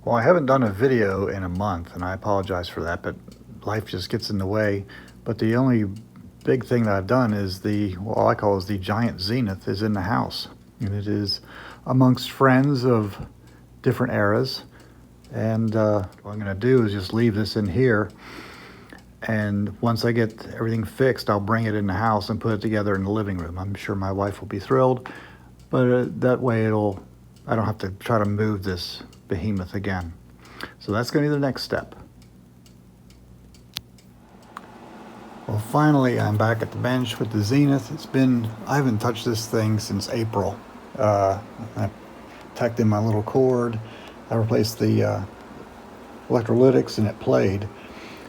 Well, I haven't done a video in a month, and I apologize for that, but life just gets in the way. But the only big thing that I've done is what I call is the giant Zenith is in the house. And it is amongst friends of different eras. And what I'm going to do is just leave this in here. And once I get everything fixed, I'll bring it in the house and put it together in the living room. I'm sure my wife will be thrilled, but that way I don't have to try to move this behemoth again. So that's going to be the next step. Well, finally, I'm back at the bench with the Zenith. I haven't touched this thing since April. I tucked in my little cord. I replaced the electrolytics and it played.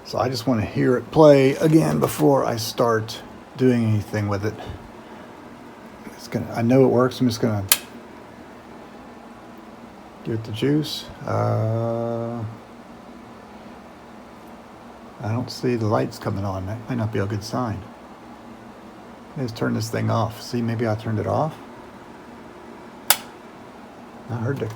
So I just want to hear it play again before I start doing anything with it. I know it works. I'm just going to give it the juice. I don't see the lights coming on. That might not be a good sign. Let's turn this thing off. See, maybe I turned it off. I heard it.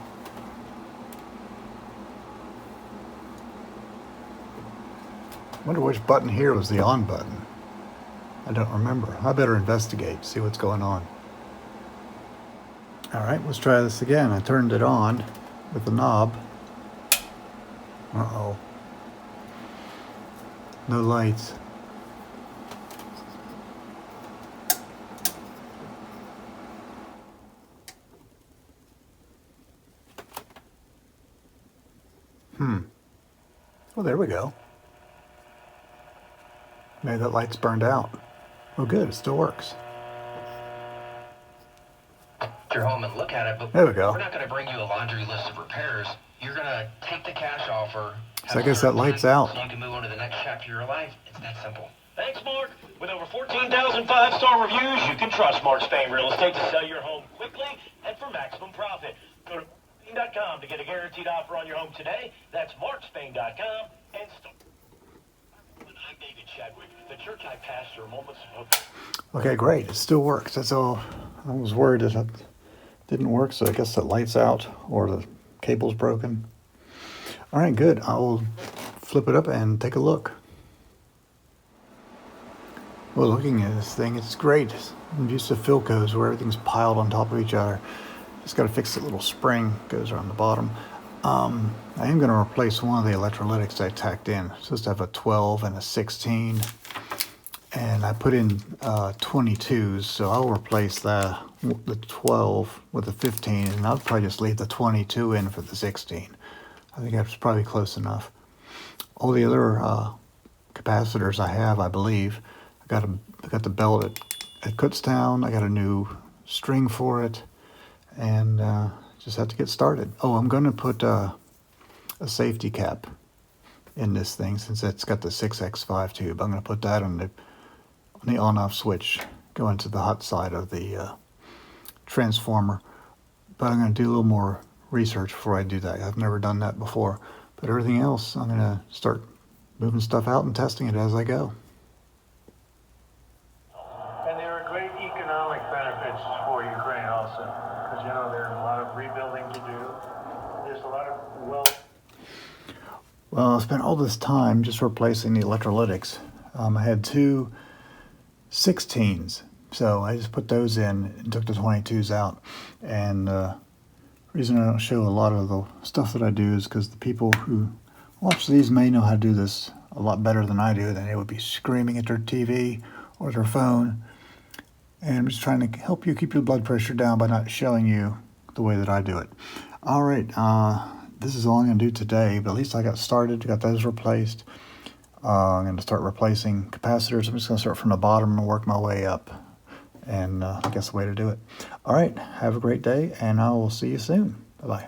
Wonder which button here was the on button. I don't remember. I better investigate, see what's going on. All right, let's try this again. I turned it on with the knob. Uh-oh. No lights. Well, there we go. Maybe that light's burned out. Oh, good. It still works. Your home and look at it, but there we go. We're not going to bring you a laundry list of repairs. You're going to take the cash offer. So I guess that light's out. So you can move on to the next chapter of your life. It's that simple. Thanks, Mark. With over 14,000 five-star reviews, you can trust Mark Spain Real Estate to sell your home quickly and for maximum profit. Go to markspain.com to get a guaranteed offer on your home today. That's markspain.com and start. I'm David Chadwick, the church I pastor moments ago. Okay, great. It still works. That's all. I was worried that it didn't work, so I guess the light's out or the cable's broken. All right, good. I'll flip it up and take a look. Well, looking at this thing, it's great. I'm used to Philcos where everything's piled on top of each other. Just got to fix that little spring goes around the bottom. I am going to replace one of the electrolytics I tacked in. It's supposed to have a 12 and a 16. And I put in 22s, so I'll replace the 12 with the 15, and I'll probably just leave the 22 in for the 16. I think that's probably close enough. All the other capacitors I have, I believe, I got the belt at Kutztown. I got a new string for it, and just have to get started. Oh, I'm going to put a safety cap in this thing since it's got the 6x5 tube. I'm going to put that on the on-off switch going to the hot side of the transformer. But I'm going to do a little more research before I do that. I've never done that before. But everything else, I'm going to start moving stuff out and testing it as I go. And there are great economic benefits for Ukraine also, because there's a lot of rebuilding to do. There's a lot of Well, I spent all this time just replacing the electrolytics. I had two 16s, so I just put those in and took the 22s out. And the reason I don't show a lot of the stuff that I do is because the people who watch these may know how to do this a lot better than I do. Then they would be screaming at their TV or their phone. And I'm just trying to help you keep your blood pressure down by not showing you the way that I do it. All right, this is all I'm going to do today, but at least I got started, got those replaced. I'm going to start replacing capacitors. I'm just going to start from the bottom and work my way up. And I guess the way to do it. All right, have a great day, and I will see you soon. Bye-bye.